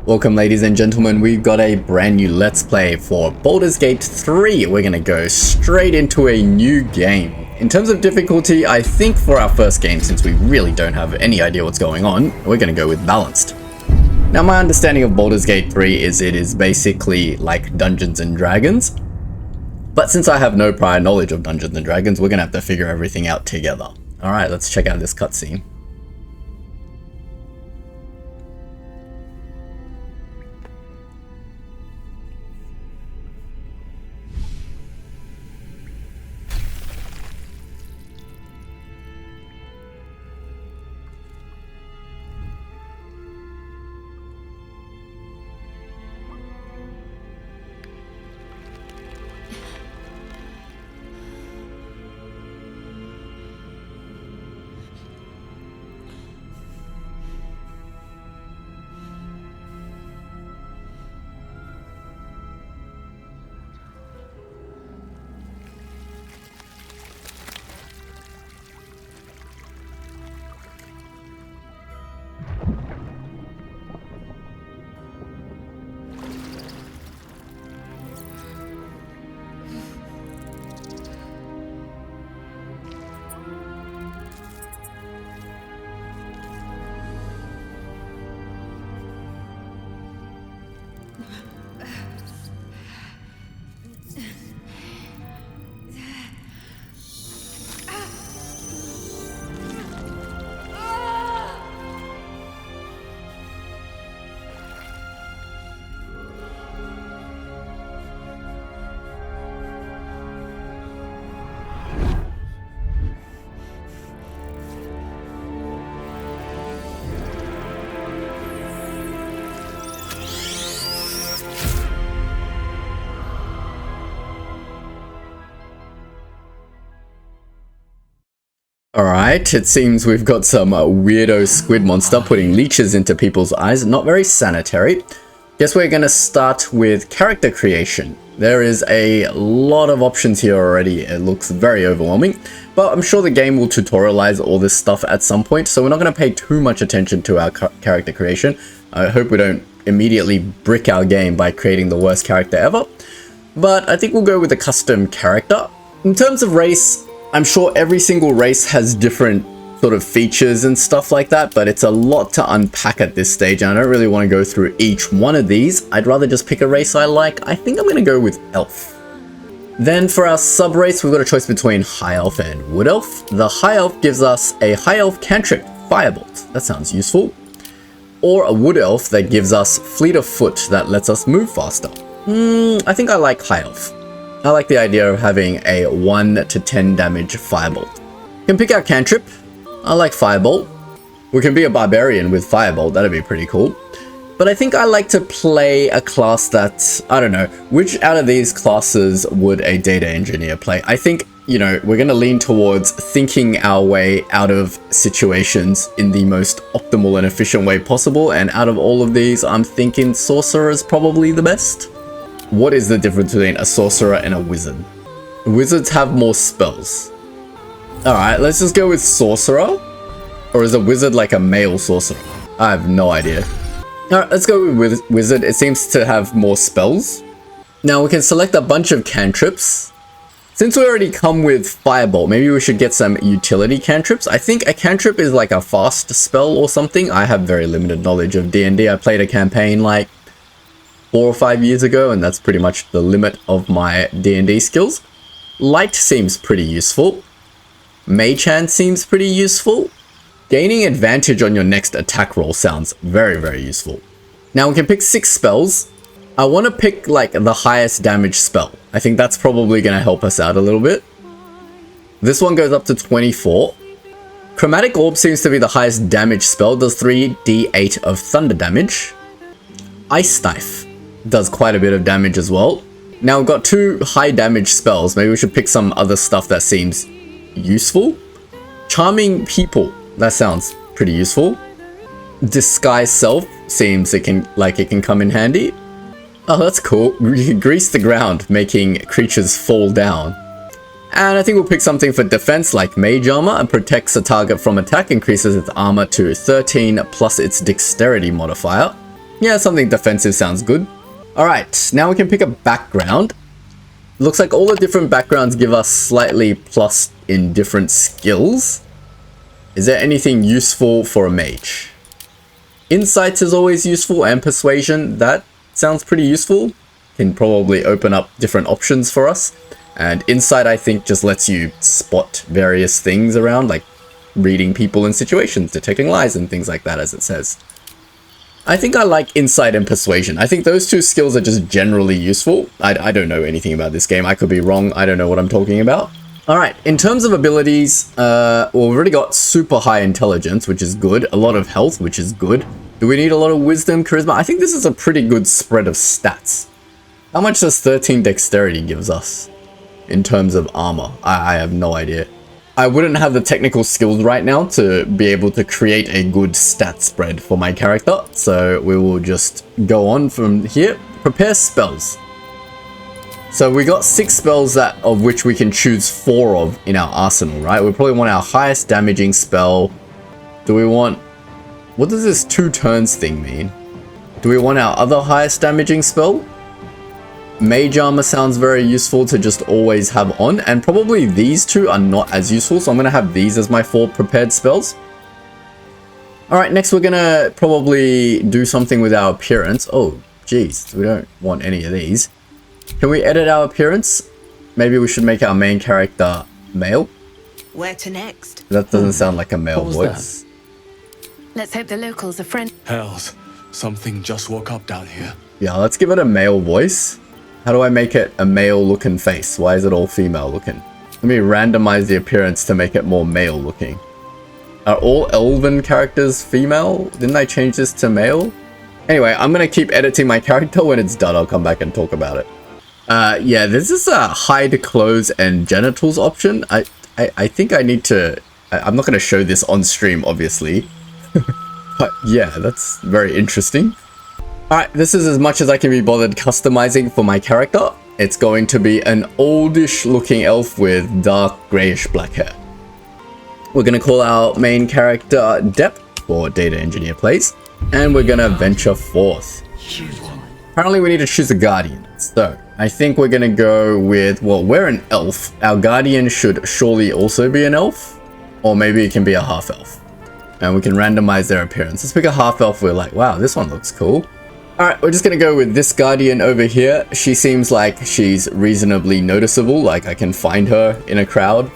Welcome ladies and gentlemen, we've got a brand new Let's Play for Baldur's Gate 3. We're gonna go straight into a new game. In terms of difficulty, I think for our first game, since we really don't have any idea what's going on, we're gonna go with balanced. Now my understanding of Baldur's Gate 3 is it is basically like Dungeons and Dragons. But since I have no prior knowledge of Dungeons and Dragons, we're gonna have to figure everything out together. Alright, let's check out this cutscene. Alright, it seems we've got some weirdo squid monster putting leeches into people's eyes. Not very sanitary. Guess we're gonna start with character creation. There is a lot of options here already. It looks very overwhelming, but I'm sure the game will tutorialize all this stuff at some point, so we're not gonna pay too much attention to our character creation. I hope we don't immediately brick our game by creating the worst character ever, but I think we'll go with a custom character. In terms of race, I'm sure every single race has different sort of features and stuff like that, but it's a lot to unpack at this stage, and I don't really want to go through each one of these. I'd rather just pick a race I like. I think I'm going to go with Elf. Then for our sub-race, we've got a choice between High Elf and Wood Elf. The High Elf gives us a High Elf cantrip, Firebolt. That sounds useful. Or a Wood Elf that gives us Fleet of Foot that lets us move faster. I think I like High Elf. I like the idea of having a 1 to 10 damage Firebolt. We can pick our cantrip. I like Firebolt. We can be a barbarian with Firebolt, that'd be pretty cool. But I think I like to play a class that, I don't know, which out of these classes would a data engineer play? I think, you know, we're gonna lean towards thinking our way out of situations in the most optimal and efficient way possible, and out of all of these, I'm thinking sorcerer is probably the best. What is the difference between a sorcerer and a wizard? Wizards have more spells. Alright, let's just go with sorcerer. Or is a wizard like a male sorcerer? I have no idea. Alright, let's go with wizard. It seems to have more spells. Now we can select a bunch of cantrips. Since we already come with Firebolt, maybe we should get some utility cantrips. I think a cantrip is like a fast spell or something. I have very limited knowledge of D&D. I played a campaign like 4 or 5 years ago, and that's pretty much the limit of my D&D skills. Light seems pretty useful. Mage Hand seems pretty useful. Gaining advantage on your next attack roll sounds very, very useful. Now we can pick 6 spells. I want to pick like the highest damage spell. I think that's probably going to help us out a little bit. This one goes up to 24. Chromatic Orb seems to be the highest damage spell. Does 3d8 of thunder damage. Ice Knife does quite a bit of damage as well. Now we've got 2 high damage spells. Maybe we should pick some other stuff that seems useful. Charming People, that sounds pretty useful. Disguise Self seems it can come in handy. Oh, that's cool. Grease the ground, making creatures fall down. And I think we'll pick something for defense like Mage Armor, and protects a target from attack, increases its armor to 13 plus its dexterity modifier. Yeah, something defensive sounds good. Alright, now we can pick a background. Looks like all the different backgrounds give us slightly plus in different skills. Is there anything useful for a mage? Insights is always useful, and persuasion, that sounds pretty useful. Can probably open up different options for us. And insight, I think, just lets you spot various things around, like reading people in situations, detecting lies and things like that, as it says. I think I like insight and persuasion. I think those two skills are just generally useful. I don't know anything about this game. I could be wrong. I don't know what I'm talking about. Alright, in terms of abilities, well, we've already got super high intelligence, which is good. A lot of health, which is good. Do we need a lot of wisdom, charisma? I think this is a pretty good spread of stats. How much does 13 dexterity gives us in terms of armor? I have no idea. I wouldn't have the technical skills right now to be able to create a good stat spread for my character. So we will just go on from here. Prepare spells. So we got 6 spells of which we can choose 4 of in our arsenal, right? We probably want our highest damaging spell. Do we want... What does this 2 turns thing mean? Do we want our other highest damaging spell? Mage armor sounds very useful to just always have on, and probably these 2 are not as useful, so I'm going to have these as my 4 prepared spells. Alright, next we're going to probably do something with our appearance. Oh, jeez, we don't want any of these. Can we edit our appearance? Maybe we should make our main character male? Where to next? That doesn't sound like a male voice. Let's hope the locals are friendly. Hells, something just woke up down here. Yeah, let's give it a male voice. How do I make it a male looking face? Why is it all female looking? Let me randomize the appearance to make it more male looking. Are all elven characters female? Didn't I change this to male? Anyway, I'm going to keep editing my character. When it's done, I'll come back and talk about it. Yeah, this is a hide clothes and genitals option. I think I need to... I'm not going to show this on stream, obviously. But yeah, that's very interesting. Alright, this is as much as I can be bothered customizing for my character. It's going to be an oldish looking elf with dark greyish black hair. We're going to call our main character Depp for DataEngineerPlays, and we're going to venture forth. Apparently we need to choose a guardian, so I think we're going to go with, well, we're an elf. Our guardian should surely also be an elf, or maybe it can be a half elf. And we can randomize their appearance. Let's pick a half elf. We're like, wow, this one looks cool. Alright, we're just gonna go with this guardian over here. She seems like she's reasonably noticeable, like I can find her in a crowd.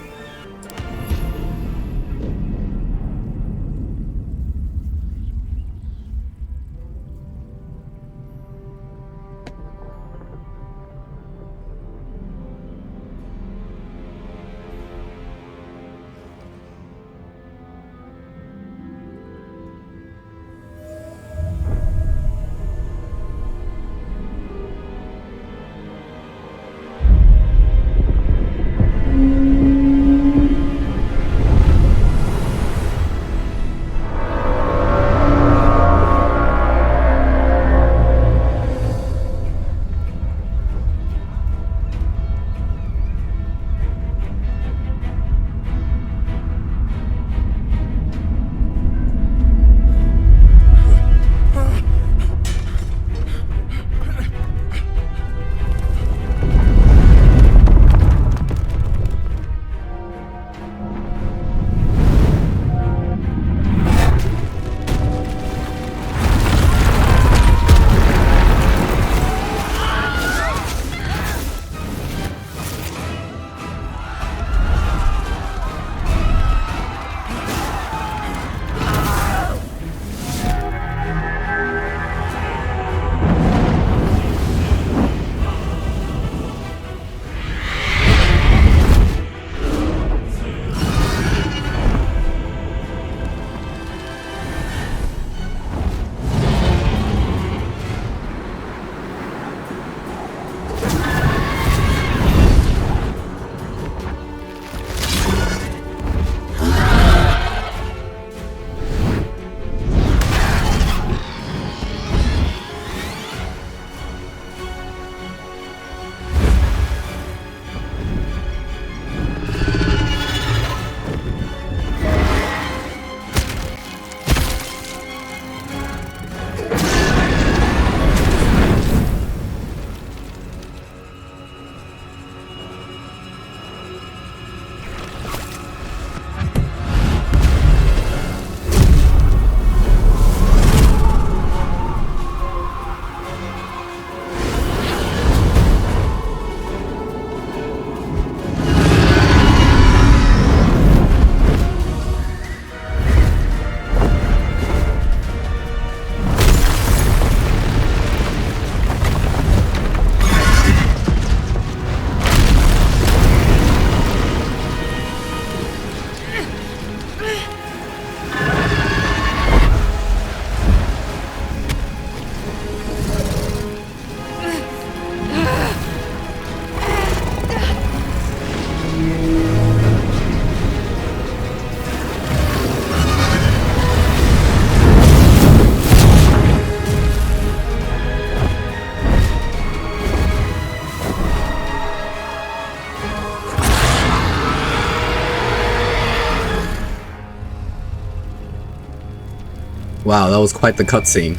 Wow, that was quite the cutscene.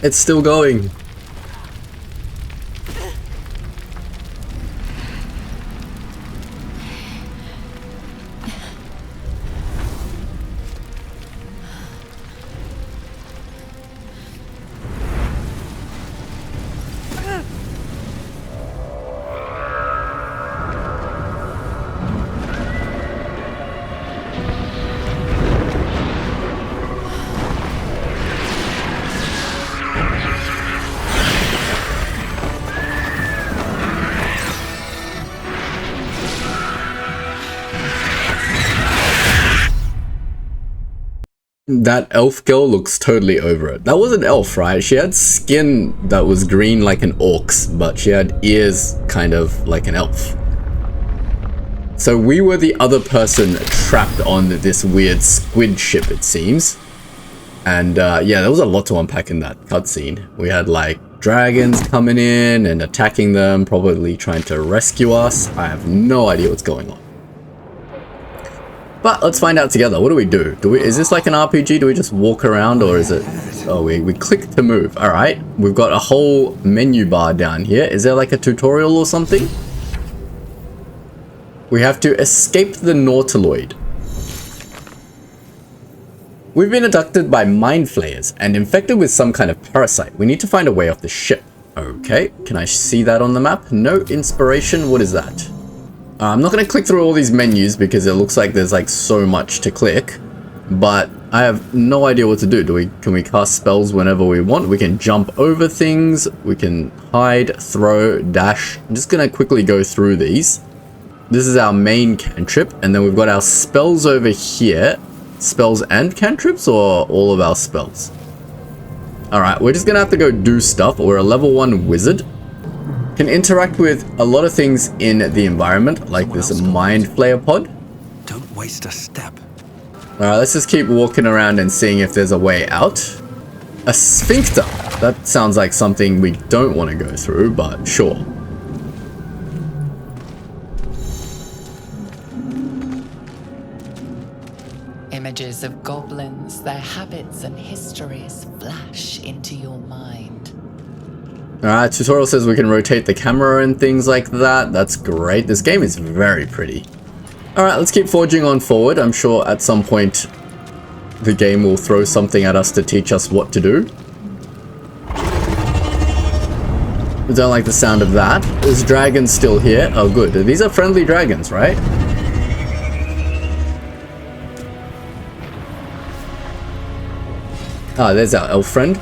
It's still going. That elf girl looks totally over it. That was an elf, right? She had skin that was green like an orc's, but she had ears kind of like an elf. So we were the other person trapped on this weird squid ship, it seems. And yeah, there was a lot to unpack in that cutscene. We had like dragons coming in and attacking them, probably trying to rescue us. I have no idea what's going on. But let's find out together. What do we do? Is this like an RPG? Do we just walk around, or is it... Oh, we click to move. Alright. We've got a whole menu bar down here. Is there like a tutorial or something? We have to escape the Nautiloid. We've been abducted by mind flayers and infected with some kind of parasite. We need to find a way off the ship. Okay. Can I see that on the map? No inspiration. What is that? I'm not going to click through all these menus because it looks like there's like so much to click, but I have no idea what to do. Can we cast spells whenever we want? We can jump over things. We can hide, throw, dash. I'm just going to quickly go through these. This is our main cantrip, and then we've got our spells over here. Spells and cantrips, or all of our spells? Alright, we're just going to have to go do stuff. We're a level 1 wizard. Can interact with a lot of things in the environment, like this mind flayer pod. Don't waste a step. Alright, let's just keep walking around and seeing if there's a way out. A sphincter. That sounds like something we don't want to go through, but sure. Images of goblins, their habits and histories flash into your mind. Alright, tutorial says we can rotate the camera and things like that. That's great. This game is very pretty. Alright, let's keep forging on forward. I'm sure at some point the game will throw something at us to teach us what to do. I don't like the sound of that. There's dragons still here. Oh good. These are friendly dragons, right? Ah, there's our elf friend.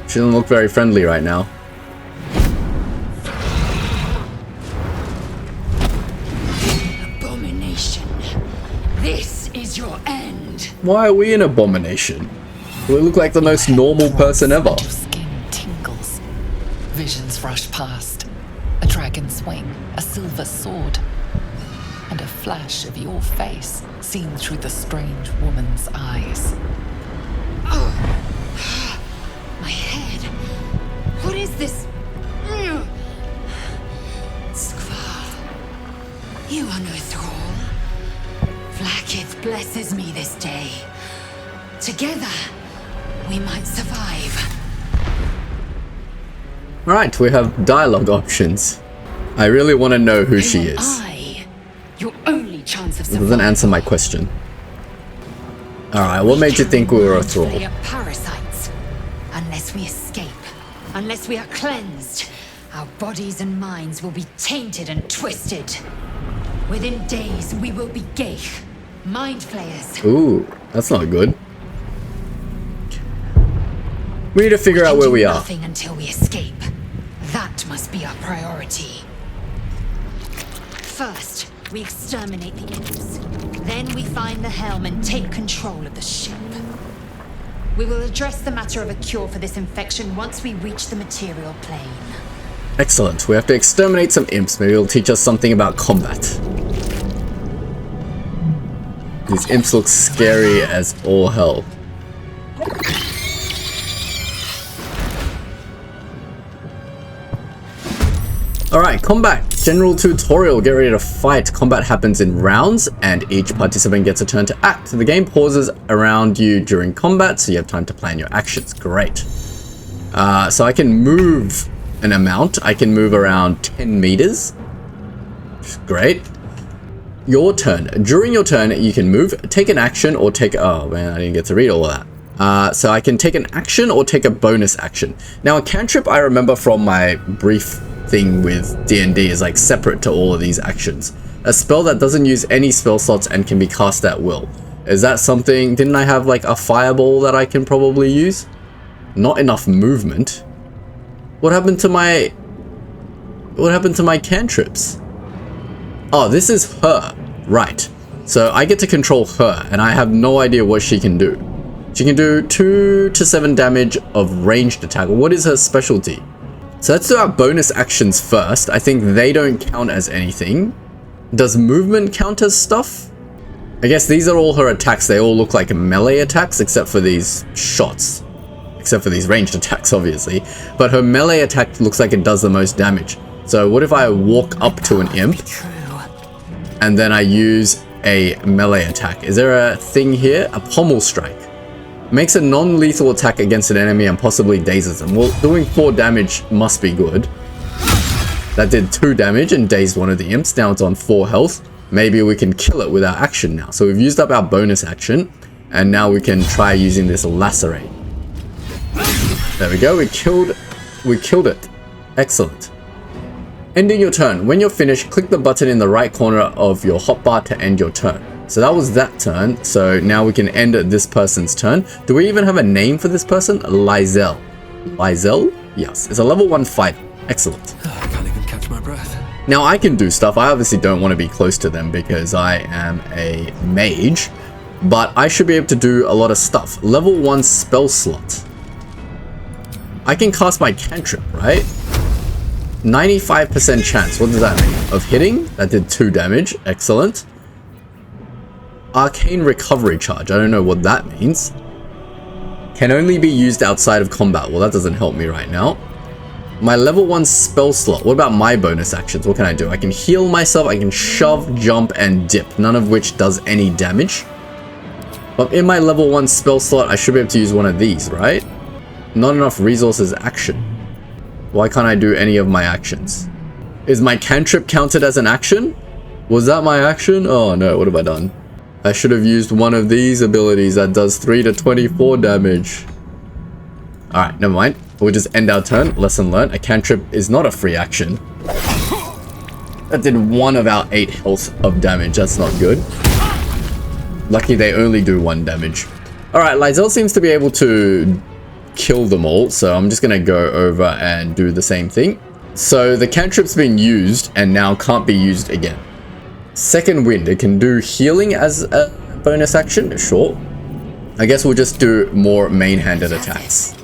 She doesn't look very friendly right now. Abomination. This is your end. Why are we an abomination? We look like the most normal person ever. Your skin tingles. Visions rush past. A dragon's wing, a silver sword, and a flash of your face seen through the strange woman's eyes. My head. What is this? Skvar. You are no thrall. Vlaakith blesses me this day. Together, we might survive. Alright, we have dialogue options. I really want to know who she is. I, your only chance of It survival. doesn't answer my question. Alright, what made you think we were a thrall? We are parasites. Unless we escape, unless we are cleansed, our bodies and minds will be tainted and twisted. Within days, we will be Geich, mind flayers. Ooh, that's not good. We need to figure out where we are. Nothing until we escape. That must be our priority. First, we exterminate the imps. Then we find the helm and take control of the ship. We will address the matter of a cure for this infection once we reach the material plane. Excellent. We have to exterminate some imps. Maybe it'll teach us something about combat. These imps look scary as all hell. Alright, combat. General tutorial. Get ready to fight. Combat happens in rounds and each participant gets a turn to act. The game pauses around you during combat, so you have time to plan your actions. Great. So I can move an amount. I can move around 10 meters. Great. Your turn. During your turn, you can move, take an action, or take... Oh, man, I didn't get to read all of that. So I can take an action or take a bonus action. Now, a cantrip, I remember from my brief thing with D&D, is like separate to all of these actions. A spell that doesn't use any spell slots and can be cast at will. Is that something... Didn't I have like a fireball that I can probably use? Not enough movement. What happened to my... What happened to my cantrips? Oh, this is her. Right. So I get to control her, and I have no idea what she can do. She can do 2 to 7 damage of ranged attack. What is her specialty? So let's do our bonus actions first. I think they don't count as anything. Does movement count as stuff? I guess these are all her attacks. They all look like melee attacks, except for these shots. Except for these ranged attacks, obviously. But her melee attack looks like it does the most damage. So what if I walk up to an imp and then I use a melee attack? Is there a thing here? A pommel strike. Makes a non-lethal attack against an enemy and possibly dazes them. Well, doing 4 damage must be good. That did 2 damage and dazed one of the imps. Now it's on 4 health. Maybe we can kill it with our action now. So we've used up our bonus action, and now we can try using this lacerate. There we go. We killed it. Excellent. Ending your turn. When you're finished, click the button in the right corner of your hotbar to end your turn. So that was that turn. So now we can end this person's turn. Do we even have a name for this person? Lizel. Lizel? Yes. It's a level 1 fighter. Excellent. I can't even catch my breath. Now I can do stuff. I obviously don't want to be close to them because I am a mage. But I should be able to do a lot of stuff. Level 1 spell slot. I can cast my cantrip, right? 95% chance. What does that mean? Of hitting? That did 2 damage. Excellent. Arcane recovery charge. I don't know what that means. Can only be used outside of combat. Well, that doesn't help me right now. My level 1 spell slot. What about my bonus actions? What can I do? I can heal myself. I can shove, jump, and dip. None of which does any damage. But in my level 1 spell slot, I should be able to use one of these, right? Not enough resources action. Why can't I do any of my actions? Is my cantrip counted as an action? Was that my action? Oh no, what have I done? I should have used one of these abilities that does 3 to 24 damage. Alright, never mind. We'll just end our turn. Lesson learned. A cantrip is not a free action. That did 1 of our 8 health of damage. That's not good. Lucky they only do 1 damage. Alright, Lizel seems to be able to kill them all, so I'm just gonna go over and do the same thing. So the cantrip's been used and now can't be used again. Second wind, it can do healing as a bonus action, sure. I guess we'll just do more main-handed attacks.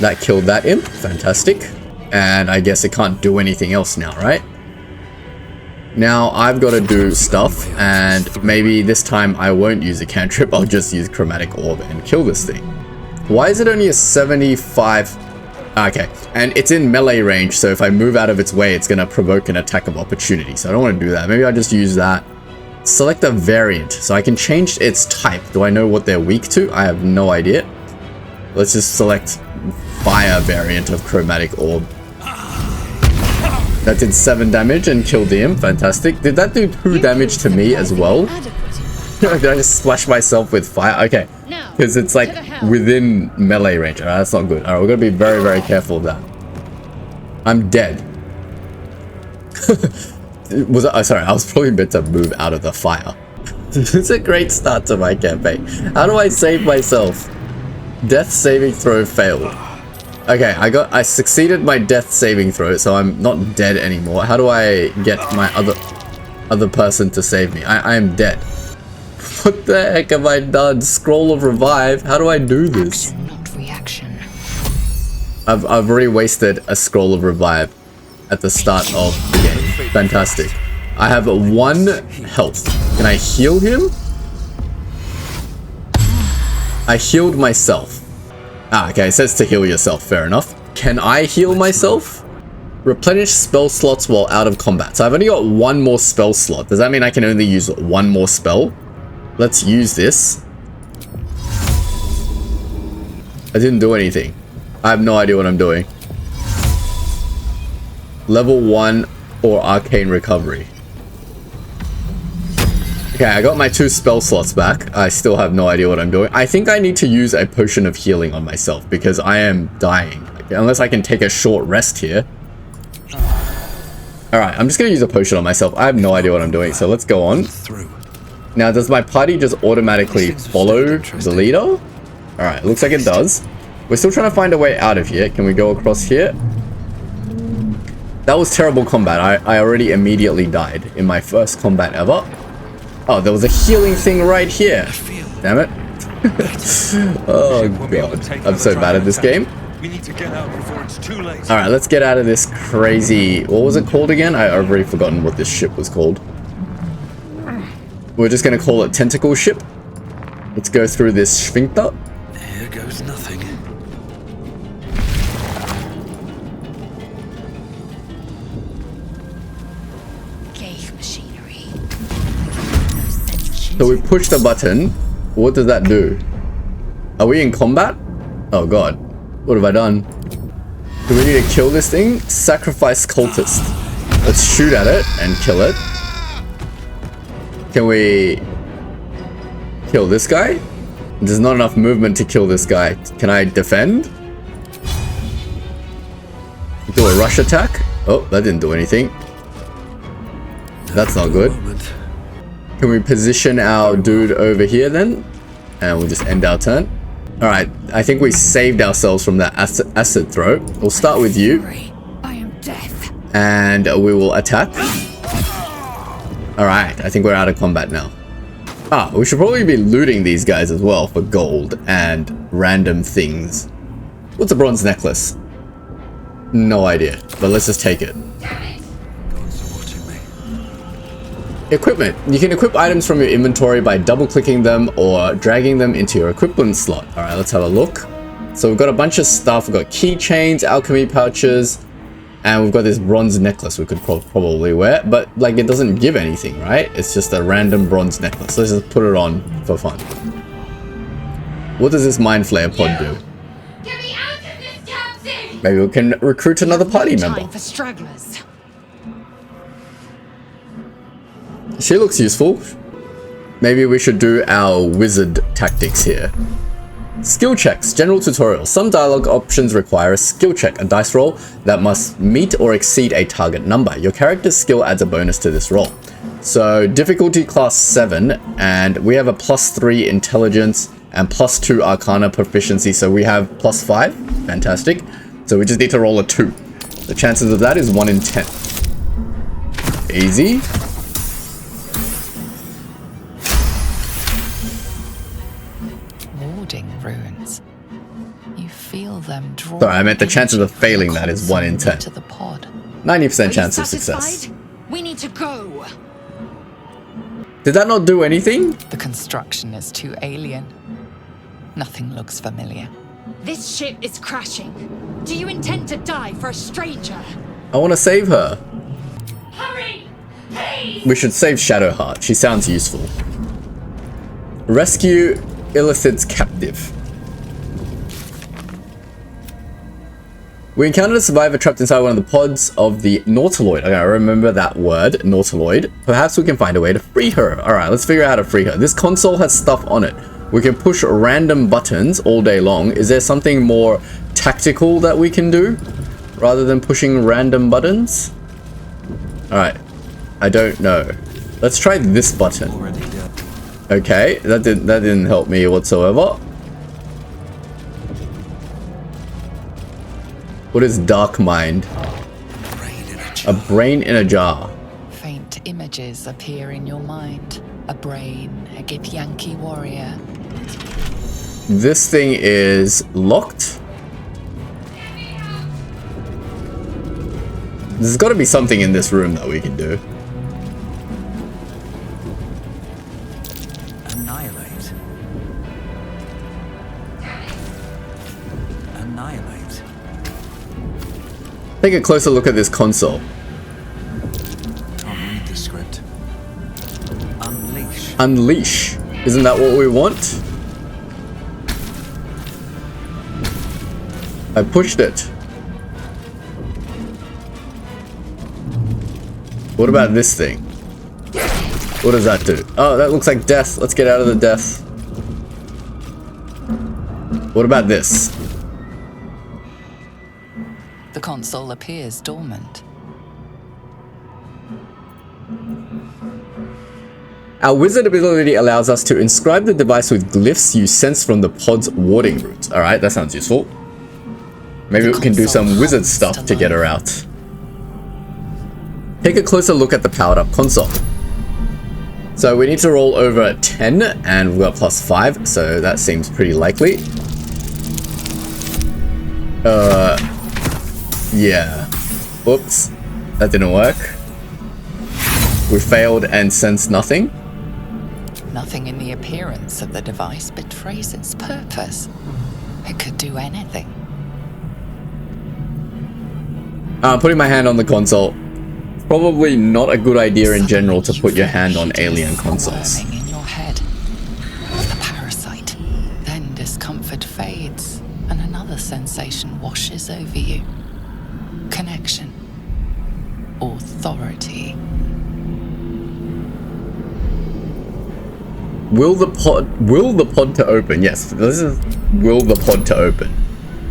That killed that imp, fantastic. And I guess it can't do anything else now, right? Now I've got to do stuff, and maybe this time I won't use a cantrip, I'll just use chromatic orb and kill this thing. Why is it only a 75? Okay, and it's in melee range, so if I move out of its way, it's going to provoke an attack of opportunity. So I don't want to do that. Maybe I'll just use that. Select a variant. So I can change its type. Do I know what they're weak to? I have no idea. Let's just select fire variant of chromatic orb. That did 7 damage and killed the imp. Fantastic. Did that do 2 damage to me as well? Did I just splash myself with fire? Okay. Because it's like within melee range. Alright, that's not good. Alright, we're gonna be very, very careful of that. I'm dead. Sorry, I was probably meant to move out of the fire. It's a great start to my campaign. How do I save myself? Death saving throw failed. Okay, I succeeded my death saving throw, so I'm not dead anymore. How do I get my other person to save me? I am dead. What the heck have I done? Scroll of revive? How do I do this? Action, not reaction. I've already wasted a scroll of revive at the start of the game. Fantastic. I have 1 health. Can I heal him? I healed myself. Ah, okay, it says to heal yourself. Fair enough. Can I heal myself? Replenish spell slots while out of combat. So I've only got one more spell slot. Does that mean I can only use one more spell? Let's use this. I didn't do anything. I have no idea what I'm doing. Level 1 or Arcane Recovery. Okay, I got my 2 spell slots back. I still have no idea what I'm doing. I think I need to use a potion of healing on myself because I am dying. Unless I can take a short rest here. Alright, I'm just going to use a potion on myself. I have no idea what I'm doing, so let's go on. Now, does my party just automatically follow the leader? Alright, looks like it does. We're still trying to find a way out of here. Can we go across here? That was terrible combat. I already immediately died in my first combat ever. Oh, there was a healing thing right here. Damn it. Oh god. I'm so bad at this game. We need to get out before it's too late. Alright, let's get out of this crazy... What was it called again? I've already forgotten what this ship was called. We're just going to call it Tentacle Ship. Let's go through this sphincter. Here goes nothing. So we push the button. What does that do? Are we in combat? Oh god. What have I done? Do we need to kill this thing? Sacrifice cultist. Let's shoot at it and kill it. Can we kill this guy? There's not enough movement to kill this guy. Can I defend? Do a rush attack? Oh, that didn't do anything. That's not good. Can we position our dude over here then? And we'll just end our turn. Alright, I think we saved ourselves from that acid throw. We'll start with you. I am death. And we will attack. Alright, I think we're out of combat now. Ah, we should probably be looting these guys as well for gold and random things. What's a bronze necklace? No idea, but let's just take it. Equipment. You can equip items from your inventory by double-clicking them or dragging them into your equipment slot. Alright, let's have a look. So we've got a bunch of stuff. We've got keychains, alchemy pouches, and we've got this bronze necklace we could probably wear. But, like, it doesn't give anything, right? It's just a random bronze necklace. Let's just put it on for fun. What does this mind flayer pod do? Get me out of this damn thing! Maybe we can recruit another party member. Time for stragglers. She looks useful. Maybe we should do our wizard tactics here. Skill checks. General tutorial. Some dialogue options require a skill check, a dice roll that must meet or exceed a target number. Your character's skill adds a bonus to this roll. So difficulty class 7, and we have a +3 intelligence and +2 arcana proficiency, so we have +5. Fantastic. So we just need to roll a 2. The chances of that is 1 in 10. Easy. Runes. You feel them draw. Sorry, I meant the chances of failing that is 1 in 10. To the pod. 90% chance of success. We need to go. Did that not do anything? The construction is too alien. Nothing looks familiar. This ship is crashing. Do you intend to die for a stranger? I want to save her. Hurry! Please! We should save Shadowheart. She sounds useful. Rescue Illithid's captive. We encountered a survivor trapped inside one of the pods of the Nautiloid. Okay, I remember that word, Nautiloid. Perhaps we can find a way to free her. Alright, let's figure out how to free her. This console has stuff on it. We can push random buttons all day long. Is there something more tactical that we can do rather than pushing random buttons? Alright, I don't know. Let's try this button. Okay, that didn't help me whatsoever. What is Dark Mind? A brain in a jar. Faint images appear in your mind. A brain, a Githyanki warrior. This thing is locked. There's got to be something in this room that we can do. Annihilate. Annihilate. Take a closer look at this console. Can't read the script. Unleash. Unleash. Isn't that what we want? I pushed it. What about this thing? What does that do? Oh, that looks like death. Let's get out of the death. What about this? The console appears dormant. Our wizard ability allows us to inscribe the device with glyphs you sense from the pod's warding route. Alright, that sounds useful. Maybe we can do some wizard stuff to get her out. Take a closer look at the powered up console. So we need to roll over 10 and we've got +5, so that seems pretty likely. Yeah. Oops. That didn't work. We failed and sensed nothing. Nothing in the appearance of the device betrays its purpose. It could do anything. Putting my hand on the console. Probably not a good idea in general to put your hand on alien consoles. Worming in your head. The parasite. Then discomfort fades, and another sensation washes over you. Connection. Authority. Will the pod to open? Yes, this is will the pod to open.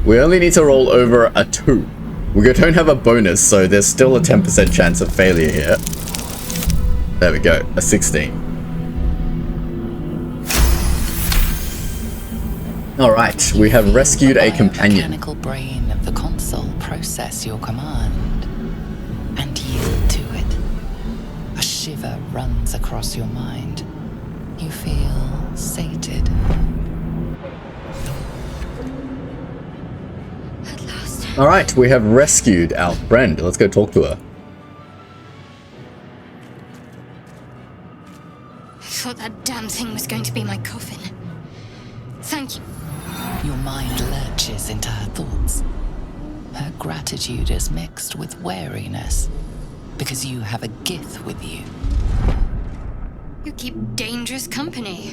We only need to roll over a 2. We don't have a bonus, so there's still a 10% chance of failure here. There we go, a 16. Alright, we have rescued a companion. The mechanical brain of the console process your command and yield to it. A shiver runs across your mind. You feel sated. Alright, we have rescued our friend. Let's go talk to her. I thought that damn thing was going to be my coffin. Thank you. Your mind lurches into her thoughts. Her gratitude is mixed with wariness, because you have a gith with you. You keep dangerous company.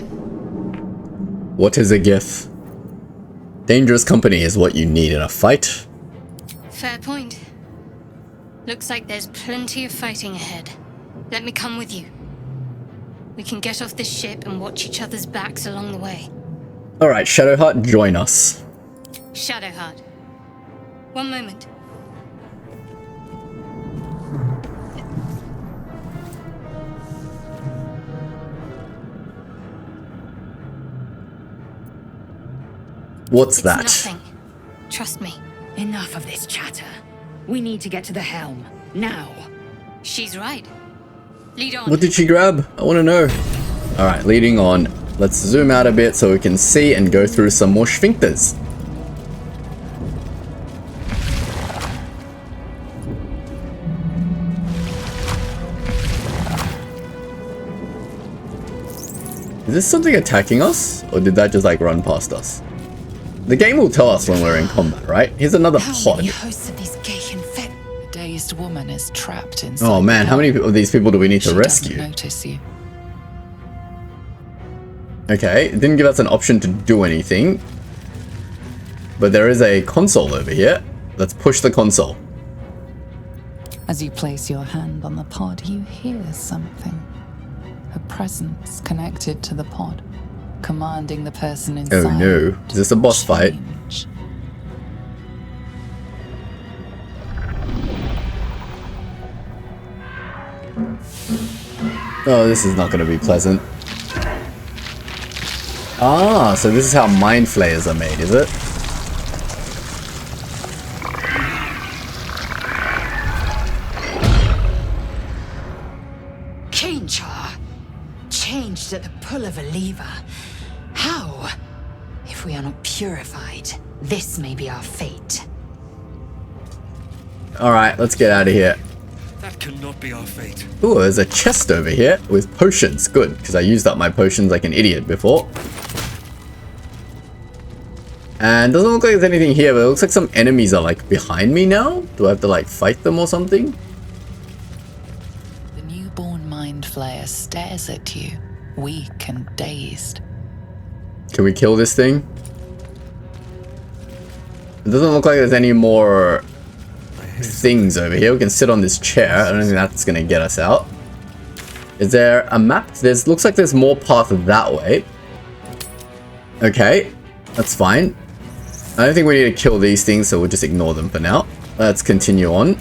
What is a gith? Dangerous company is what you need in a fight. Fair point. Looks like there's plenty of fighting ahead. Let me come with you. We can get off this ship and watch each other's backs along the way. Alright, Shadowheart, join us. Shadowheart. One moment. What's It's that? nothing. Trust me. Enough of this chatter. We need to get to the helm. Now. She's right. Lead on. What did she grab? I want to know. Alright, leading on. Let's zoom out a bit so we can see and go through some more sphincters. Is this something attacking us? Or did that just like run past us? The game will tell us when we're in combat, right? Here's another How many pod. hosts of these gay infect? The dazed woman is trapped inside. Oh man, how many of these people do we need to She rescue? doesn't notice you. Okay, it didn't give us an option to do anything. But there is a console over here. Let's push the console. As you place your hand on the pod, you hear something. A presence connected to the pod, commanding the person inside. Oh no, is this a boss fight? Change. Oh, this is not going to be pleasant. Ah, so this is how mind flayers are made, is it? Change-char. Changed at the pull of a lever. How? If we are not purified, this may be our fate. Alright, let's get out of here. That cannot be our fate. Ooh, there's a chest over here with potions. Good, because I used up my potions like an idiot before. And doesn't look like there's anything here, but it looks like some enemies are like behind me now. Do I have to like fight them or something? The newborn mind flayer stares at you, weak and dazed. Can we kill this thing? It doesn't look like there's any more things over here. We can sit on this chair. I don't think that's gonna get us out. Is there a map? Looks like there's more path that way. Okay, that's fine. I don't think we need to kill these things, so we'll just ignore them for now. Let's continue on.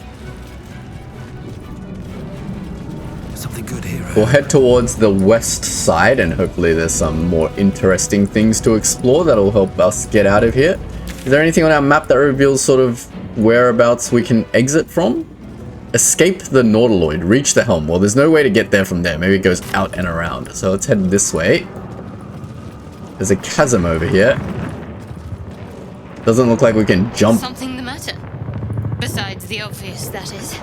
Something good here. We'll head towards the west side, and hopefully there's some more interesting things to explore that'll help us get out of here. Is there anything on our map that reveals sort of whereabouts we can exit from? Escape the Nautiloid, reach the helm. Well, there's no way to get there from there. Maybe it goes out and around. So let's head this way. There's a chasm over here. Doesn't look like we can jump. Something the matter? Besides the obvious, that is.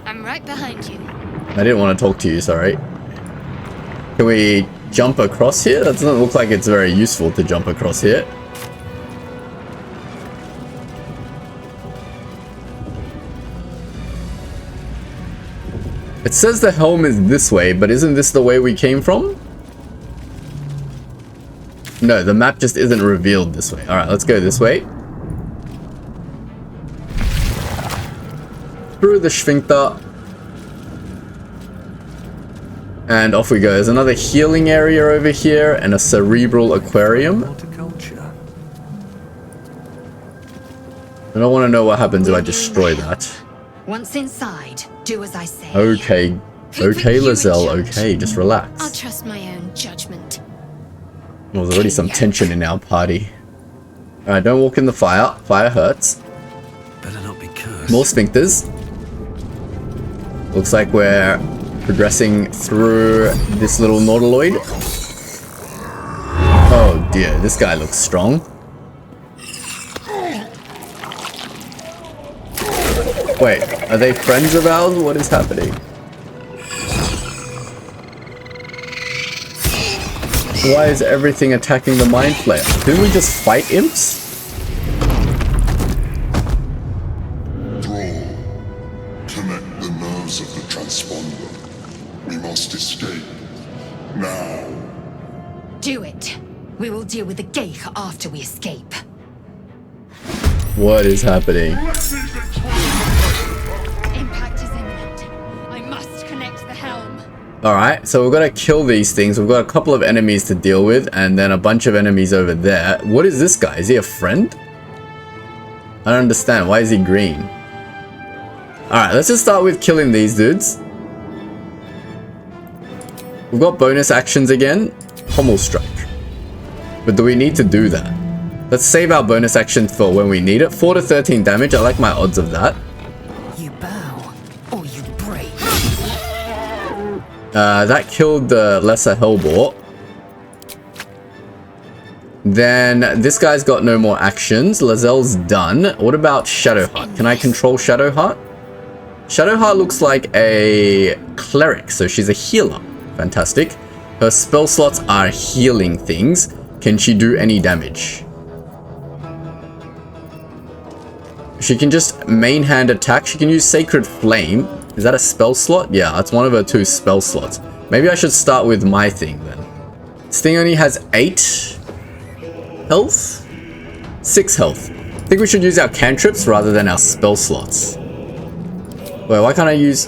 I'm right behind you. I didn't want to talk to you, sorry. Can we jump across here? That doesn't look like it's very useful to jump across here. It says the helm is this way, but isn't this the way we came from? No, the map just isn't revealed this way. Alright, let's go this way. Through the sphincter. And off we go. There's another healing area over here and a cerebral aquarium. Horticulture. I don't want to know what happens if I destroy that. Once inside, do as I say. Okay. Okay, Lizelle. Okay, just I'll relax. trust my own judgment. Well, there's already some tension in our party. Alright, don't walk in the fire. Fire hurts. Better not be cursed. More sphincters. Looks like we're progressing through this little Nautiloid. Oh dear, this guy looks strong. Wait, are they friends of ours? What is happening? Why is everything attacking the mind flayer? Didn't we just fight imps? Thrall, connect the nerves of the transponder. We must escape. Now. Do it. We will deal with the Geich after we escape. What is happening? Impact is imminent. I must connect the helm. Alright, so we've got to kill these things. We've got a couple of enemies to deal with, and then a bunch of enemies over there. What is this guy? Is he a friend? I don't understand. Why is he green? Alright, let's just start with killing these dudes. We've got bonus actions again. Pommel strike. But do we need to do that? Let's save our bonus action for when we need it. 4 to 13 damage. I like my odds of that. You bow, or you break. That killed the lesser Hellbore. Then this guy's got no more actions. Lazelle's done. What about Shadowheart? Can I control Shadowheart? Shadowheart looks like a cleric, so she's a healer. Fantastic. Her spell slots are healing things. Can she do any damage? She can just main hand attack. She can use Sacred Flame. Is that a spell slot? Yeah, that's one of her 2 spell slots. Maybe I should start with my thing then. This thing only has 8 health? 6 health. I think we should use our cantrips rather than our spell slots. Wait, why can't I use...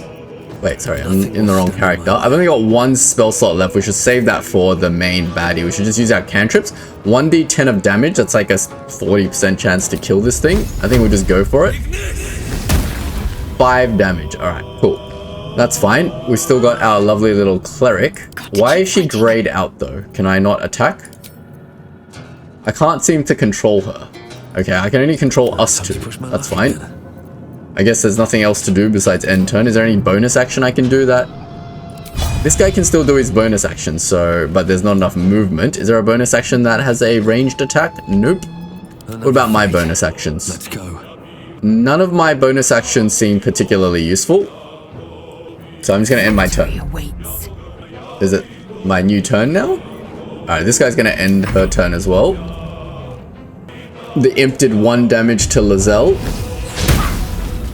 Wait, sorry, I'm in the wrong character. I've only got 1 spell slot left. We should save that for the main baddie. We should just use our cantrips. 1d10 of damage. That's like a 40% chance to kill this thing. I think we'll just go for it. 5 damage. Alright, cool. That's fine. We still got our lovely little cleric. Why is she grayed out though? Can I not attack? I can't seem to control her. Okay, I can only control us 2. That's fine. I guess there's nothing else to do besides end turn. Is there any bonus action I can do that? This guy can still do his bonus action, so... But there's not enough movement. Is there a bonus action that has a ranged attack? Nope. What about my bonus actions? Let's go. None of my bonus actions seem particularly useful. So I'm just going to end my turn. Awaits. Is it my new turn now? Alright, this guy's gonna end her turn as well. The imp did 1 damage to Lizelle.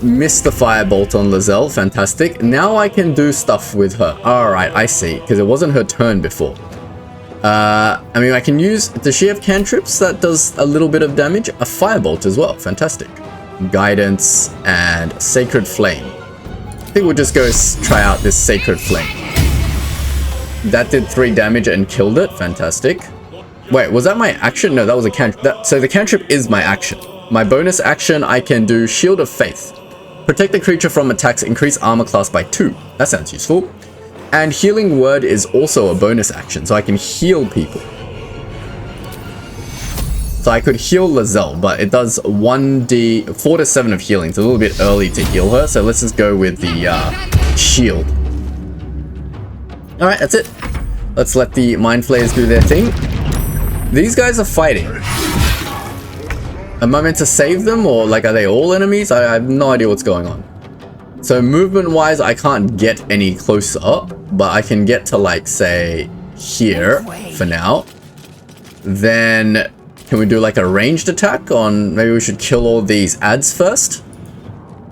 Missed the firebolt on Lizelle. Fantastic. Now I can do stuff with her. Alright, I see. Because it wasn't her turn before. I mean, I can use... Does she have cantrips that does a little bit of damage? A firebolt as well. Fantastic. Guidance and Sacred Flame. I think we'll just go try out this Sacred Flame. That did 3 damage and killed it. Fantastic. Wait, was that my action? No, that was a cantrip. So the cantrip is my action. My bonus action, I can do Shield of Faith. Protect the creature from attacks, increase armor class by 2. That sounds useful. And Healing Word is also a bonus action, so I can heal people. So I could heal Lizelle, but it does 4 to 7 of healing. It's a little bit early to heal her, so let's just go with the shield. Alright, that's it. Let's let the Mind Flayers do their thing. These guys are fighting. Am I meant to save them, or like are they all enemies? I have no idea what's going on. So movement wise, I can't get any closer, but I can get to like say here for now. Then can we do like a ranged attack on, maybe we should kill all these ads first.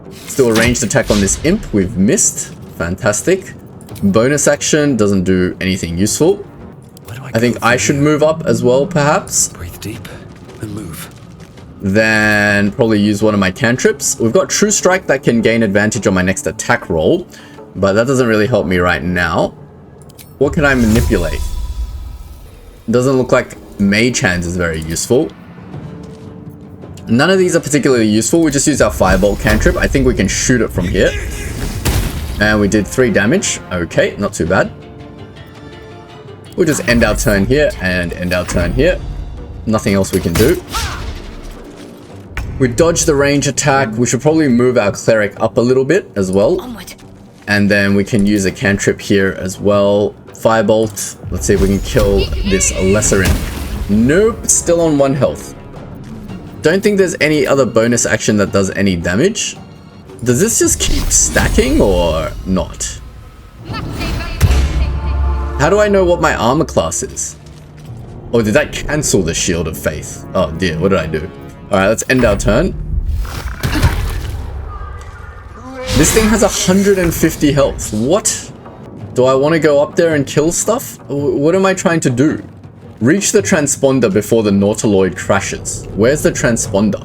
Let's do a ranged attack on this imp. We've missed. Fantastic. Bonus action doesn't do anything useful. I think I should move up as well, perhaps. Breathe deep and move. Then probably use one of my cantrips. We've got True Strike that can gain advantage on my next attack roll, but that doesn't really help me right now. What can I manipulate? Doesn't look like Mage Hands is very useful. None of these are particularly useful. We just use our Firebolt cantrip. I think we can shoot it from here. And we did 3 damage. Okay, not too bad. We'll just end our turn here and end our turn here. Nothing else we can do. We dodged the range attack. We should probably move our cleric up a little bit as well. Onward. And then we can use a cantrip here as well. Firebolt. Let's see if we can kill this lesser imp. Nope, still on 1 health. Don't think there's any other bonus action that does any damage. Does this just keep stacking or not? How do I know what my armor class is? Oh, did that cancel the Shield of Faith? Oh dear, what did I do? Alright, let's end our turn. This thing has 150 health. What? Do I want to go up there and kill stuff? What am I trying to do? Reach the transponder before the Nautiloid crashes. Where's the transponder?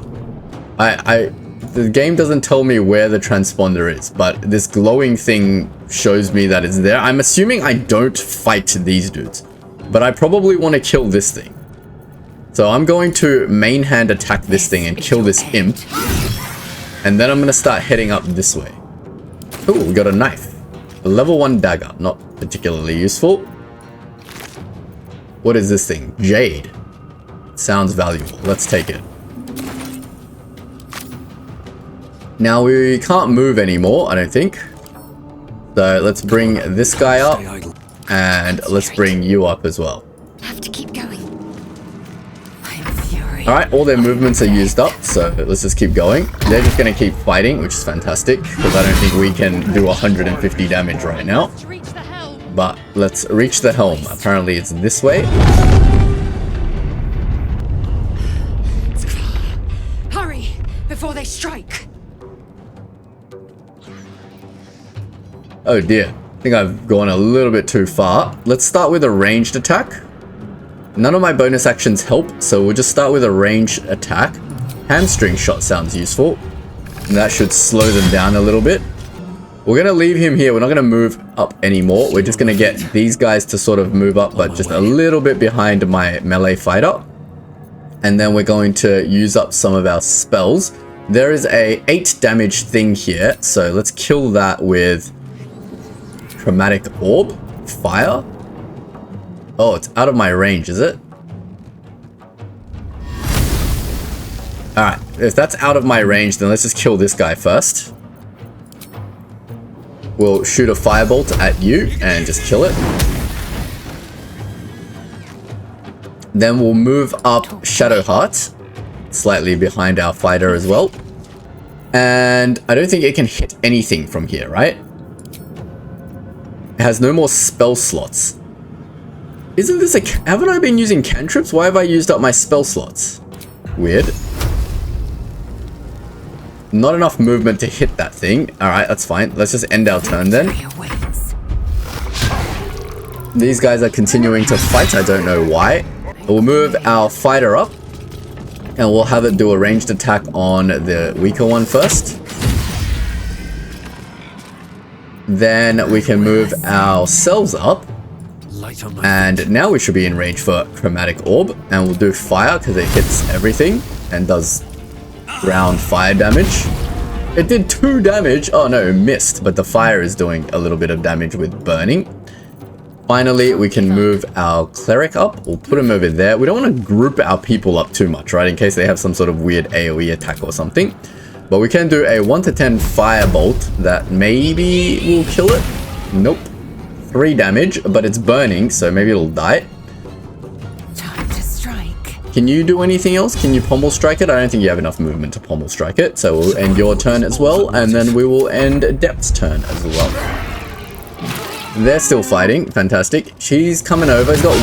The game doesn't tell me where the transponder is, but this glowing thing shows me that it's there. I'm assuming I don't fight these dudes, but I probably want to kill this thing. So I'm going to main hand attack this thing and kill this imp. And then I'm going to start heading up this way. Oh, we got a knife. A level 1 dagger, not particularly useful. What is this thing? Jade. Sounds valuable. Let's take it. Now we can't move anymore, I don't think. So let's bring this guy up, and let's bring you up as well. Have to keep going. I'm furious. Alright, all their movements are used up, so let's just keep going. They're just going to keep fighting, which is fantastic, because I don't think we can do 150 damage right now. But let's reach the helm. Apparently it's this way. Hurry, before they strike. Oh dear, I think I've gone a little bit too far. Let's start with a ranged attack. None of my bonus actions help, so we'll just start with a ranged attack. Hamstring shot sounds useful. And that should slow them down a little bit. We're going to leave him here. We're not going to move up anymore. We're just going to get these guys to sort of move up, but just a little bit behind my melee fighter. And then we're going to use up some of our spells. There is a 8 damage thing here, so let's kill that with Chromatic Orb? Fire? Oh, it's out of my range, is it? Alright, if that's out of my range, then let's just kill this guy first. We'll shoot a firebolt at you and just kill it. Then we'll move up Shadowheart, slightly behind our fighter as well. And I don't think it can hit anything from here, right? It has no more spell slots. Isn't this a... Haven't I been using cantrips? Why have I used up my spell slots? Weird. Not enough movement to hit that thing. Alright, that's fine. Let's just end our turn then. These guys are continuing to fight. I don't know why. We'll move our fighter up. And we'll have it do a ranged attack on the weaker one first. Then we can move ourselves up. And now we should be in range for Chromatic Orb. And we'll do fire because it hits everything and does ground fire damage. It did 2 damage. Oh no, it missed. But the fire is doing a little bit of damage with burning. Finally, we can move our cleric up. We'll put him over there. We don't want to group our people up too much, right? In case they have some sort of weird AoE attack or something. But we can do a 1 to 10 firebolt that maybe will kill it. Nope. 3 damage, but it's burning, so maybe it'll die. Time to strike. Can you do anything else? Can you pommel strike it? I don't think you have enough movement to pommel strike it. So we'll end your turn as well, and then we will end Depth's turn as well. They're still fighting. Fantastic. She's coming over. He's got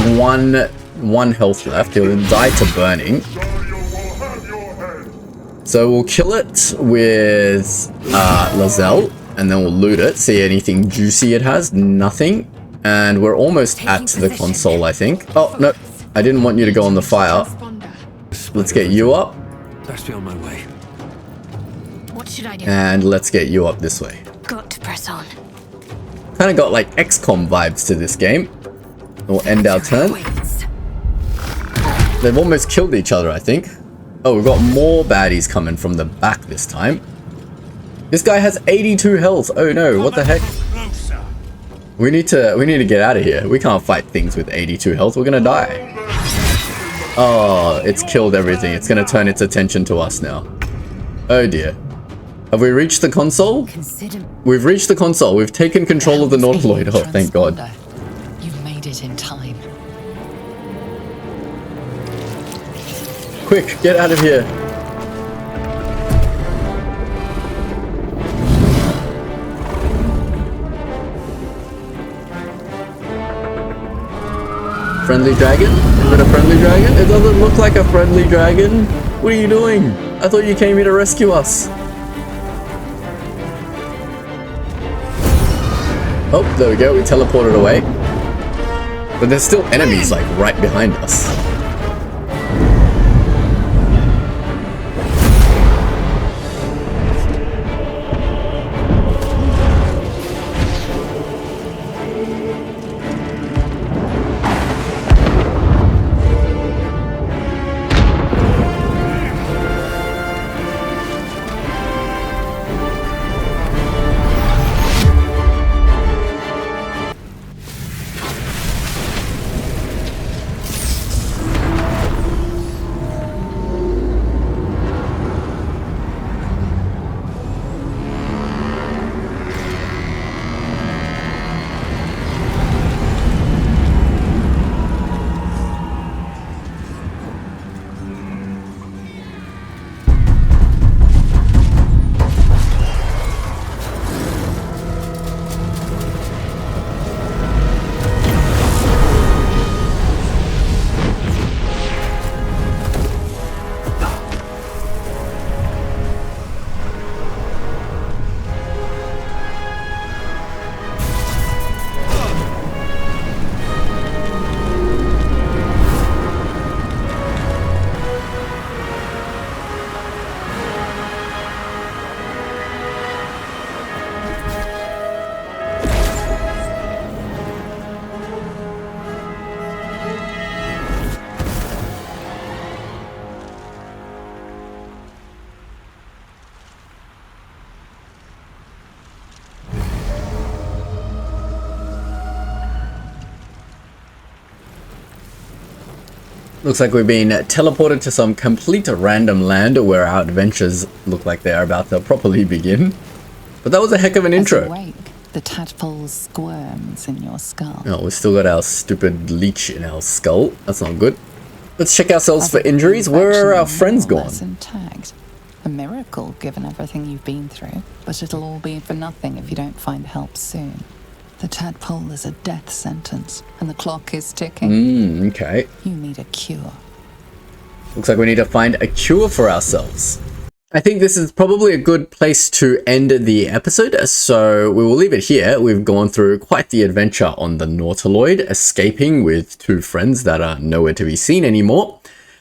one health left. He'll die to burning. So we'll kill it with Lazelle, and then we'll loot it. See anything juicy it has? Nothing. And we're almost at the console, I think. Oh, no. I didn't want you to go on the fire. Let's get you up. Best be on my way. What should I do? And let's get you up this way. Got to press on. Kind of got like XCOM vibes to this game. We'll end our turn. They've almost killed each other, I think. Oh, we've got more baddies coming from the back this time. This guy has 82 health. Oh no, what the heck? We need to get out of here. We can't fight things with 82 health. We're gonna die. Oh, it's killed everything. It's gonna turn its attention to us now. Oh dear. Have we reached the console? We've reached the console. We've taken control of the Nautiloid. Oh, thank God. You've made it in time. Quick, get out of here. Friendly dragon? Is it a friendly dragon? It doesn't look like a friendly dragon. What are you doing? I thought you came here to rescue us. Oh, there we go. We teleported away. But there's still enemies like right behind us. Looks like we've been teleported to some complete random land where our adventures look like they are about to properly begin. But that was a heck of an intro. As you wake, the tadpole squirms in your skull. Oh, we still got our stupid leech in our skull. That's not good. Let's check ourselves for injuries. Where are our friends gone? Intact. A miracle given everything you've been through, but it'll all be for nothing if you don't find help soon. The tadpole is a death sentence, and the clock is ticking. Okay. You need a cure. Looks like we need to find a cure for ourselves. I think this is probably a good place to end the episode, so we will leave it here. We've gone through quite the adventure on the Nautiloid, escaping with 2 friends that are nowhere to be seen anymore.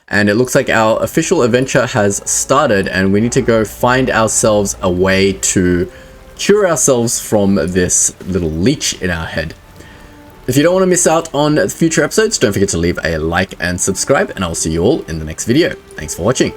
And it looks like our official adventure has started, and we need to go find ourselves a way to cure ourselves from this little leech in our head. If you don't want to miss out on future episodes, don't forget to leave a like and subscribe, and I'll see you all in the next video. Thanks for watching.